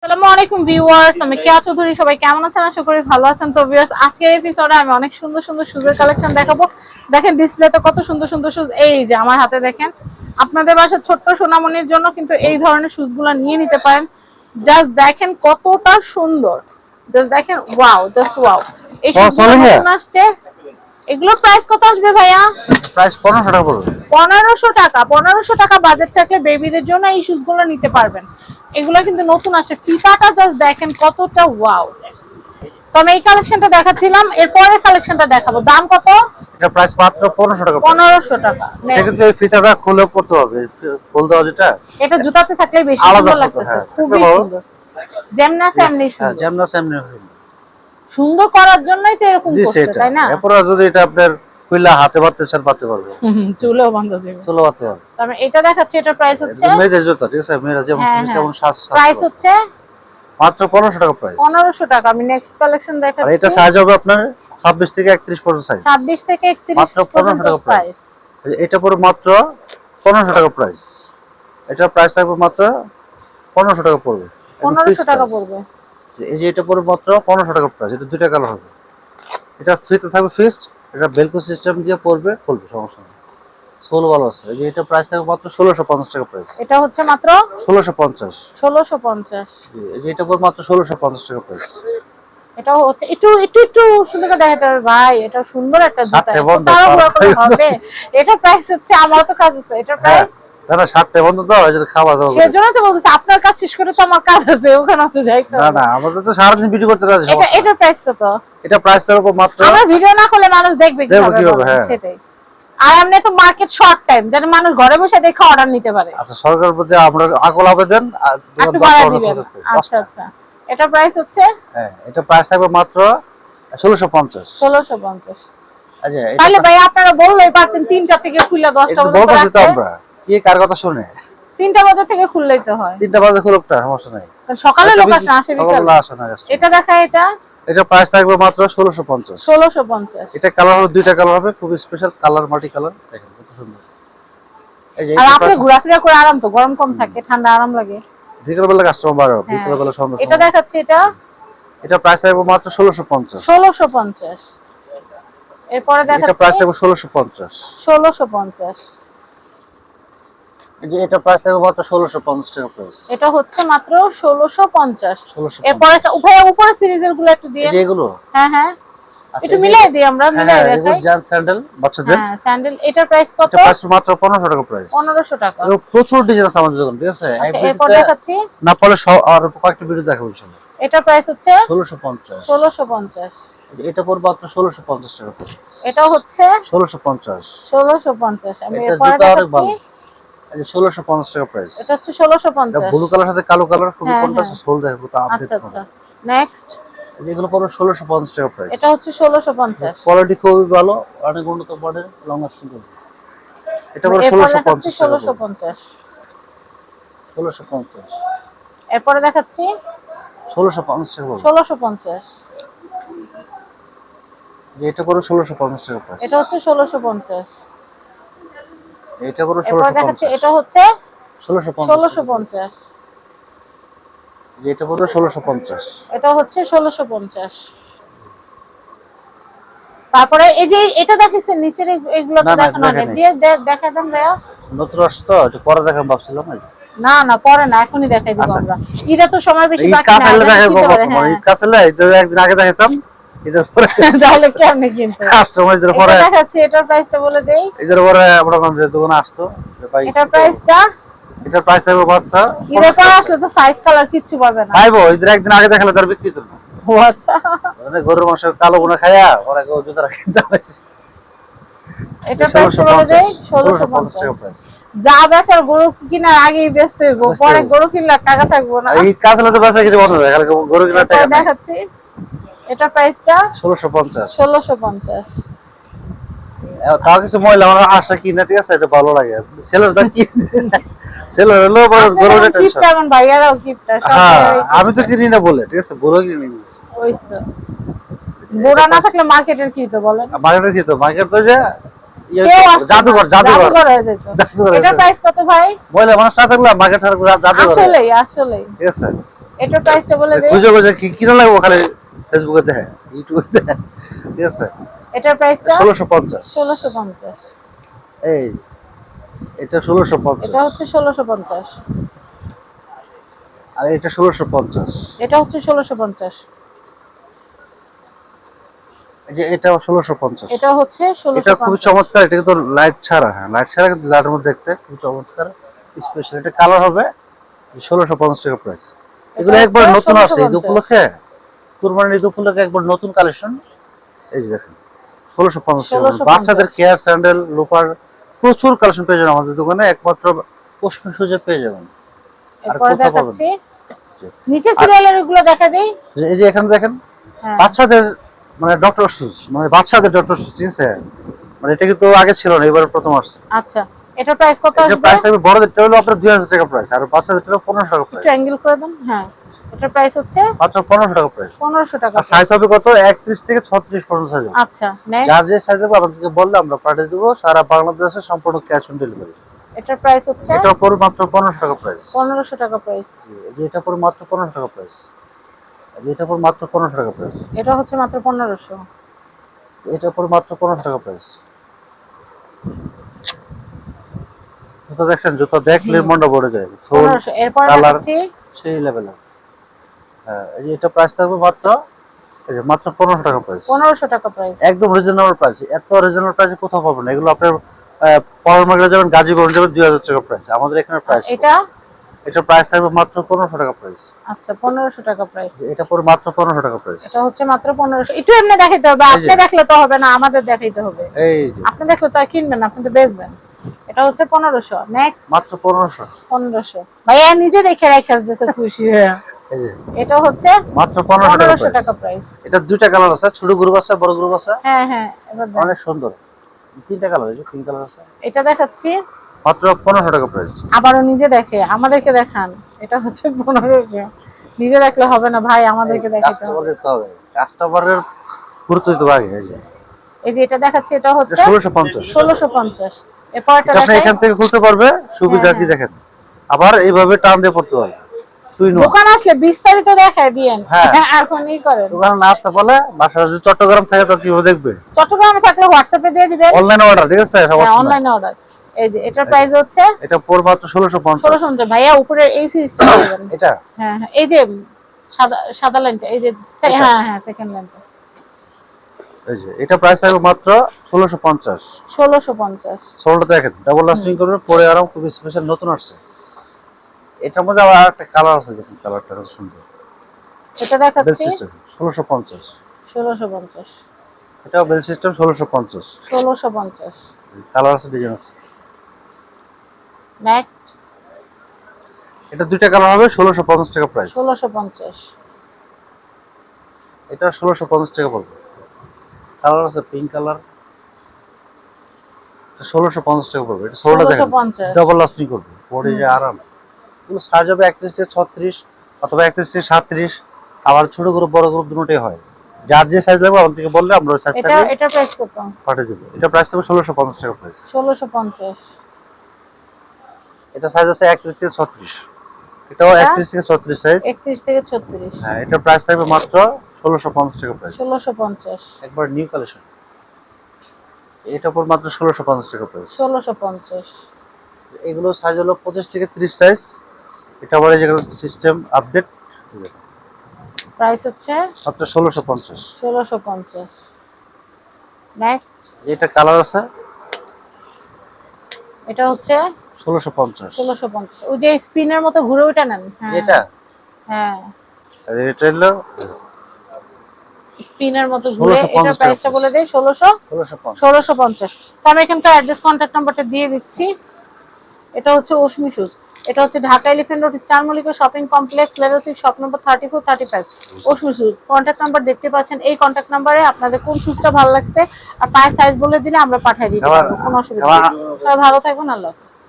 আসসালামু আলাইকুম ভিউয়ার্স, আমি কেয়া চৌধুরী। সবাই কেমন আছেন? আশা করি ভালো আছেন। তো ভিউয়ার্স, আজকের এপিসোডে আমি অনেক সুন্দর সুন্দর শুজের কালেকশন দেখাবো। দেখেন ডিসপ্লেতে কত সুন্দর সুন্দর শুজ, এই যে আমার হাতে দেখেন। আপনাদের বাসার ছোট্ট সোনামণির জন্য কিন্তু এই ধরনের শুজগুলো নিয়ে নিতে পারেন। জাস্ট দেখেন কতটা সুন্দর, জাস্ট দেখেন, ওয়াও, জাস্ট ওয়াও। এই শুজগুলো নতুন আসছে। এগুলোর প্রাইস কত আসবে ভাইয়া? প্রাইস 1500 টাকা পড়বে। 1500 টাকা বাজেট থাকলে বেবিদের জন্য এই শুজগুলো নিতে পারবেন। এগুলো কিন্তু নতুন আসে, ফিতাটা জাস্ট দেখেন কতটা ওয়াও। তো আমি এই কালেকশনটা দেখাচ্ছিলাম, এরপরের কালেকশনটা দেখাবো। দাম কত? এটা প্রাইস মাত্র 1500 টাকা। 1500 টাকা। কিন্তু এই ফিতাটা খুলে পড়তে হবে, ফুল দাও যেটা, এটা জুতাতে থাকলে বেশি সুন্দর লাগতেছে, খুবই সুন্দর। যেমনাস এমনি সুন্দর। হ্যাঁ, যেমনাস এমনি সুন্দর করার জন্যই তো এরকম করছে, তাই না? এরপর যদি এটা আপনার খুলে হাতে বাঁধতে চান বাঁধতে পারবে, চুলও বন্ধ দেবে, চুলও বাঁধতে পারবে। তারপর এটা দেখাচ্ছি, এটার প্রাইস হচ্ছে, মেয়েদের জুতা, ঠিক আছে, মেয়েরা যেমন তেমন সাজ, প্রাইস হচ্ছে মাত্র 1500 টাকা প্রাইস। 1500 টাকা। আমি নেক্সট কালেকশন দেখাচ্ছি। আর এটা সাইজ হবে আপনার 26 থেকে 31 পর্যন্ত সাইজ। 26 থেকে 31 মাত্র 1500 টাকা প্রাইস। এটা পুরো মাত্র 1500 টাকা প্রাইস। এটা প্রাইস থাকবে মাত্র 1500 টাকা পড়বে। 1500 টাকা পড়বে। এই যে এটা পুরো মাত্র 1500 টাকা প্রাইস। এটা দুইটা কালার হবে। এটা ফ্রিতে থাকবে ফিক্সড। এটা বেলকো সিস্টেম দিয়ে পড়বে, খুলবে, সমস্যা নেই। সোল ভালো আছে। এই যে এটা প্রাইস থাকবে মাত্র 1650 টাকা প্রাইস। এটা হচ্ছে মাত্র 1650। 1650। এই যে এটা পুরো মাত্র 1650 টাকা প্রাইস। এটা হচ্ছে একটু একটু একটু সুন্দর করে দেখাতে হবে ভাই, এটা সুন্দর একটা জুতা। তাও হবে। এটা প্রাইস হচ্ছে, আমার তো কাজ আছে। এটা প্রাইস দাদা 60 বন্ধ দাও, এই যে খাওয়া দাও। সেজন্য তো বলছি, আপনার কাজ শেষ করে তো আমার কাজ আছে, ওখানে তো যাইতে হবে। না না, আমাদের তো সারা দিন ভিডিও করতে আছে। এটা প্রাইস কত? এটা প্রাইস থাকবে মাত্র, আমরা ভিডিও না করলে মানুষ দেখবে কিভাবে? হ্যাঁ সেটাই। আর এমনি তো মার্কেট শর্ট টাইম, যেন মানুষ ঘরে বসে দেখে অর্ডার নিতে পারে। আচ্ছা, সরকারের প্রতি আমরা আকল আবেদন একটু বাড়ায় দিবেন। আচ্ছা আচ্ছা, এটা প্রাইস হচ্ছে, হ্যাঁ, এটা প্রাইস থাকবে মাত্র 1650। 1650। আচ্ছা, তাহলে ভাই আপনারা বললেই পারতেন 3টা থেকে খুলে 10টা এটা বলতেছি তো আমরা, কি কার কথা শুনে? 3টা বাজে থেকে খুললেই তো হয়। 3টা বাজে খুলুকটা, সমস্যা নাই। সকালে লোক আসে, আসে বিকালে আসে না। এটা দেখায়, এটা প্রাইস থাকবে মাত্র 1650। 1650। এটা কালার হবে, দুইটা কালার হবে, খুব স্পেশাল কালার, মাটি কালার। দেখেন কত সুন্দর। এই যে আর আপনি ঘোরাফেরা করে আরাম, তো গরম কম থাকে, ঠান্ডা আরাম লাগে। বিকেল বেলা কাস্টমার বাড়ে, বিকেল বেলা সন্ধ্যা। এটা দেখাচ্ছি, এটা প্রাইস থাকবে মাত্র 1650। 1650। এরপরে দেখাচ্ছি, এটা প্রাইস থাকবে 1650। 1650। এই যে এটা প্রাইস থাকবে মাত্র 1650 টাকা প্রাইস। এটা হচ্ছে মাত্র 1650। 1650। এরপরে উপরে সিরিজের গুলো একটু দিয়ে, এই যে এগুলো, হ্যাঁ হ্যাঁ, একটু মিলাই দিই, আমরা মিলাই দেখাই। এগুলো জান স্যান্ডেল বাচ্চাদের। হ্যাঁ, স্যান্ডেল। এটার প্রাইস কত? এটা প্রাইস মাত্র 1500 টাকা প্রাইস। 1500 টাকা। প্রচুর ডিজাইন আছে আমাদের দোকানে, ঠিক আছে? এরপর দেখাচ্ছি, না পারলে আর কয়েকটা ভিডিও দেখাবো ইনশাআল্লাহ। এটার প্রাইস হচ্ছে 1650। 1650। এটা পড়বে মাত্র 1650 টাকা প্রাইস। এটা হচ্ছে 1650। 1650। আমি এটা এরপরে জুতা অনেক দেখাচ্ছি, ভালো। এই যে 1650 টাকা প্রাইস। এটা হচ্ছে 1650। ব্লু কালার সাথে কালো কালার খুব কন্ট্রাস্ট, সোল দেখো তো আপডেট। আচ্ছা আচ্ছা, নেক্সট। এগুলো পড়বে 1650 টাকা প্রাইস। এটা হচ্ছে 1650। কোয়ালিটি খুবই ভালো, অনেক উন্নত মানের, লং লাস্টিং করবে। এটা পড়বে 1650 টাকা। 1650। 1650। এরপরে দেখাচ্ছি 1650 টাকা। 1650। এটা পড়বে 1650 টাকা প্রাইস। এটা হচ্ছে 1650। এটা পড়বে এরপরে দেখাচ্ছি, 1650। এটা হচ্ছে 1650। 1650। এটা পড়বে 1650। এটা হচ্ছে 1650। তারপরে এই যে এটা দেখেছেন নিচের এগুলো তো দেখানো হয়, দিয়ে দেখা দেন ভাইয়া। নতুন আসছে তো, এটা পরে দেখাম ভাবছিলাম। না না, পরে না, এখনই দেখাই দিব আমরা। ঈদে তো সময় বেশি ঈদ বাকি না, কাছালে দেখাবো বর্তমানে। ঈদ কাছালে একদিন আগে দেখাতাম, ঈদের পরে তাহলে কেমনে কিনতে কাস্টমারদের পরে দেখাচ্ছি। এটার প্রাইসটা বলে দেই। ঈদের পরে আমরা কোন দোকানে আসতো, এটার প্রাইসটা, এটার প্রাইস থাকবে মাত্র, ঈদের পর আসলে তো সাইজ কালার কিচ্ছু পাবে না। পাইবো, ঈদের একদিন আগে দেখালে তার বিক্রি তো না। ও আচ্ছা, মানে গরুর মাংস কালো গুনা খায়া ওরা কেউ জুতা কিনতে পারছে। এটা প্রাইস বলে দেই 1650 টাকা প্রাইস। যা বেচার গরু কিনার আগেই ব্যস্ত হইবো, পরে গরু কিনলে টাকা থাকবো না। ঈদ কাছালে তো বেচা কিছু বন্ধ হয়ে গেল, গরু কিনার টাকা নাই। দেখাচ্ছি, এটা প্রাইসটা 1650। 1650। তাও কিছু মহিলা আমার আশা কিনা, ঠিক আছে, এটা ভালো লাগে। ছেলের দাম কি, ছেলের হলো গরুর টেনশন। কেমন ভাইয়ারাও গিফটটা সব। হ্যাঁ, আমি তো কিনি না বলে, ঠিক আছে, বড় কিনি না। ওই তো বোরা না থাকলে মার্কেটের কি তো বলেন, মার্কেটের কি তো, মার্কেট তো যে জাদুঘর হয়ে যেত। এটা প্রাইস কত ভাই? মহিলা মানুষ না থাকলে মার্কেট থাকলে জাদুঘর। আসলেই আসলেই, ঠিক আছে। এটার প্রাইসটা বলে দেই। খুঁজে খুঁজে কি না লাগবে খালি ফেসবুকে দেখে, ইউটিউবে দেখে, ঠিক আছে? এটার প্রাইসটা 1650। 1650। এই এটা 1650, এটা হচ্ছে 1650, আর এটা 1650, এটা হচ্ছে 1650, এই যে এটা 1650, এটা হচ্ছে এটা খুব 1650। চমৎকার। এটা কিন্তু লাইট ছাড়া, হ্যাঁ লাইট ছাড়া, কিন্তু লাইটের মধ্যে দেখতে খুব চমৎকার স্পেশাল। এটা কালার হবে 1650 টাকা প্রাইস। এগুলো এটা একবার হচ্ছে নতুন আসছে ঈদ 1650। উপলক্ষে, কুরবানির ঈদ উপলক্ষে একবার নতুন কালেকশন। এই যে দেখেন 1650 টাকা। 1650 বাচ্চাদের কেয়ার স্যান্ডেল, লোফার প্রচুর কালেকশন পেয়ে যাবেন আমাদের দোকানে, একমাত্র পশমিনা সুজে পেয়ে যাবেন। আর এরপরে কোথাও পাবেন দেখাচ্ছি জি। নিচে সিরিয়ালের এগুলো দেখা দেই। এই যে এখানে দেখেন হ্যাঁ বাচ্চাদের মানে ডক্টর শুজ, মানে বাচ্চাদের ডক্টর শুজ, ঠিক আছে? মানে এটা কিন্তু আগে ছিল না, এবার প্রথম আসছে। আচ্ছা, এটার প্রাইস কত এটা আসবে? প্রাইস থাকবে বড়দেরটা হলো আপনার 2000 টাকা প্রাইস, আর বাচ্চাদেরটা হলো 1500 টাকা একটু প্রাইস। অ্যাঙ্গেল করে দেন। হ্যাঁ, এটার প্রাইস হচ্ছে মাত্র 1500 টাকা প্রাইস। 1500 টাকা। আর সাইজ হবে কত? 31 থেকে 36 পর্যন্ত সাইজ হবে। আচ্ছা, নেক্সট। যার যে সাইজ হবে আমাদেরকে বললে আমরা পাঠিয়ে দেবো সারা বাংলাদেশে, সম্পূর্ণ ক্যাশ অন ডেলিভারি। এটার প্রাইস হচ্ছে এটা পড়বে মাত্র 1500 টাকা প্রাইস। 1500 টাকা প্রাইস। এটা পড়বে মাত্র 1500 টাকা প্রাইস। এটা পড়বে মাত্র 1500 টাকা প্রাইস। এটা হচ্ছে মাত্র 1500। এটা পড়বে মাত্র 1500 টাকা প্রাইস। জুতো দেখছেন, জুতো দেখলে মনটা ভরে যায়। 1500। এরপর কালার দেখাচ্ছি সেই লেভেলের। হ্যাঁ, এই যে এটা প্রাইস থাকবে মাত্র, এই যে মাত্র 1500 টাকা প্রাইস। 1500 টাকা প্রাইস। একদম রিজনেবল প্রাইস। এত রিজনেবল প্রাইসে কোথাও পাবেন না। এগুলো আপনার পরের মার্কেটে যাবেন, গাজীপুরে যাবেন 2000 টাকা প্রাইস। আমাদের এখানে প্রাইস, এটা প্রাইস থাকবে মাত্র 1500 টাকা প্রাইস। আচ্ছা, 1500 টাকা প্রাইস। এটা পরে মাত্র 1500 টাকা প্রাইস। এটা হচ্ছে মাত্র 1500। একটু এমনি দেখাইতে হবে, এই যে। আপনি দেখলে তো হবে না, আমাদের দেখাইতে হবে। এই যে আপনি দেখলে তো আর কিনবেন না, আপনি তো বেচবেন। এটা হচ্ছে 1500। নেক্সট। মাত্র 1500। 1500 ভাইয়া নিজে দেখে রাখা দিতেছে খুশি হয়ে। এই যে এটা হচ্ছে মাত্র 1500 টাকা টাকা প্রাইস। প্রাইস। এটা দুইটা কালার আছে, ছোট গ্রুপ আছে, বড় গ্রুপ আছে। হ্যাঁ হ্যাঁ, এবার দেখ। অনেক সুন্দর। তিনটা কালার, এই যে তিন কালার আছে। এটা দেখাচ্ছি, মাত্র 1500 টাকা প্রাইস। আবারও নিজে দেখে আমাদেরকে দেখান। এটা হচ্ছে 1500। নিজে দেখলে হবে না ভাই, আমাদেরকে দেখাতে হবে। কাস্টমার দিতে হবে, কাস্টমারের গুরুত্ব দিতে হবে আগে। এই যে এটা দেখাচ্ছি, এটা হচ্ছে 1650। 1650। এরপর এটা আপনি দেখাই। এখান থেকে খুলতে পারবে, সুবিধা হ্যাঁ, কি হ্যাঁ। দেখেন, আবার এইভাবে টান দিয়ে পড়তে পারবে। তুই নো দোকান আসলে বিস্তারিত দেখায় দিয়েন। হ্যাঁ। এখন ই করেন। দোকানে না আসতে পারলে বাসা যদি চট্টগ্রাম থাকে তো কিভাবে দেখবে? চট্টগ্রামে থাকলে হোয়াটসঅ্যাপে দিয়ে দিবেন। অনলাইন অর্ডার, ঠিক আছে? সমস্যা নাই। অনলাইনে অর্ডার। এই যে এটার প্রাইস হচ্ছে এটা পড়বে মাত্র 1650। 1650। ভাইয়া উপরের এই সিরিজটা দিবেন। এটা হ্যাঁ হ্যাঁ, এই যে সাদা সাদা লাইনটা, এই যে হ্যাঁ হ্যাঁ, সেকেন্ড লাইনটা। এই যে এটা প্রাইস থাকবে মাত্র 1650। 1650। সোলটা দেখেন, ডাবল লাস্টিং করবে, পরে আরাম, খুব স্পেশাল, নতুন আসছে। এটার মধ্যে আবার একটা কালার আছে, দেখুন কালারটা কত সুন্দর। এটা বেল দেখাচ্ছি সিস্টেম 1650। 1650। এটাও বেল সিস্টেম 1650। 1650। কালার আছে, ডিজাইন আছে। নেক্সট। এটা দুইটা কালার হবে, 1650 টাকা প্রাইস। 1650। এটা 1650 টাকা পড়বে। কালার আছে পিঙ্ক কালার, 1650 টাকা পড়বে। এটা সোলটা দেখেন, 1650। ডাবল লাস্টিং করবে, পরে যে আরাম। এগুলো সাইজ হবে 31 থেকে 36 অথবা 31 থেকে 37। আবার ছোট গ্রুপ, বড় গ্রুপ দুটোই হয়। যার যে সাইজ লাগবে আমাদের থেকে বললে আমরা ওই সাইজ এটা থেকে এটা প্রাইস কত? পাঠিয়ে দেব। এটা প্রাইস হবে 1650 টাকা প্রাইস। 1650। এটা সাইজ আছে 31 থেকে 36। এটাও 31 থেকে 36 সাইজ। 31 থেকে 36। হ্যাঁ, এটা প্রাইস থাকবে মাত্র 1650 টাকা প্রাইস। 1650। একবার নিউ কালেকশন। এটা পর মাত্র 1650 টাকা প্রাইস। 1650। এগুলো সাইজ হলো 25 থেকে 30 সাইজ। এটা আবার এই যে সিস্টেম আপডেট, প্রাইস হচ্ছে মাত্র 1650। 1650। নেক্সট। এটা কালার আছে, এটা হচ্ছে 1650। 1650। ওই যে স্পিনের মতো ঘুরে ওঠা নেন। হ্যাঁ এটা হ্যাঁ, আর এটা হলো স্পিনের মতো ঘুরে। 1650 এটার প্রাইসটা বলে দেই 1650। 1650। তো আমি এখানকার অ্যাড্রেস কন্ট্যাক্ট নাম্বারটা দিয়ে দিচ্ছি। এটা হচ্ছে অশ্মি শুজ। এটা হচ্ছে Dhaka elephant road star Mallika shopping complex, level 6, shop number 34 35। Ashmi shoes contact number দেখতে পাচ্ছেন। এই কন্ট্যাক্ট নাম্বারে আপনাদের কোন শুজটা ভালো লাগছে আর পায়ের সাইজ বলে দিলে আমরা পাঠিয়ে দিতে পারবো, কোনো অসুবিধা নেই। সবাই ভালো থাকবেন, আল্লাহ হাফেজ।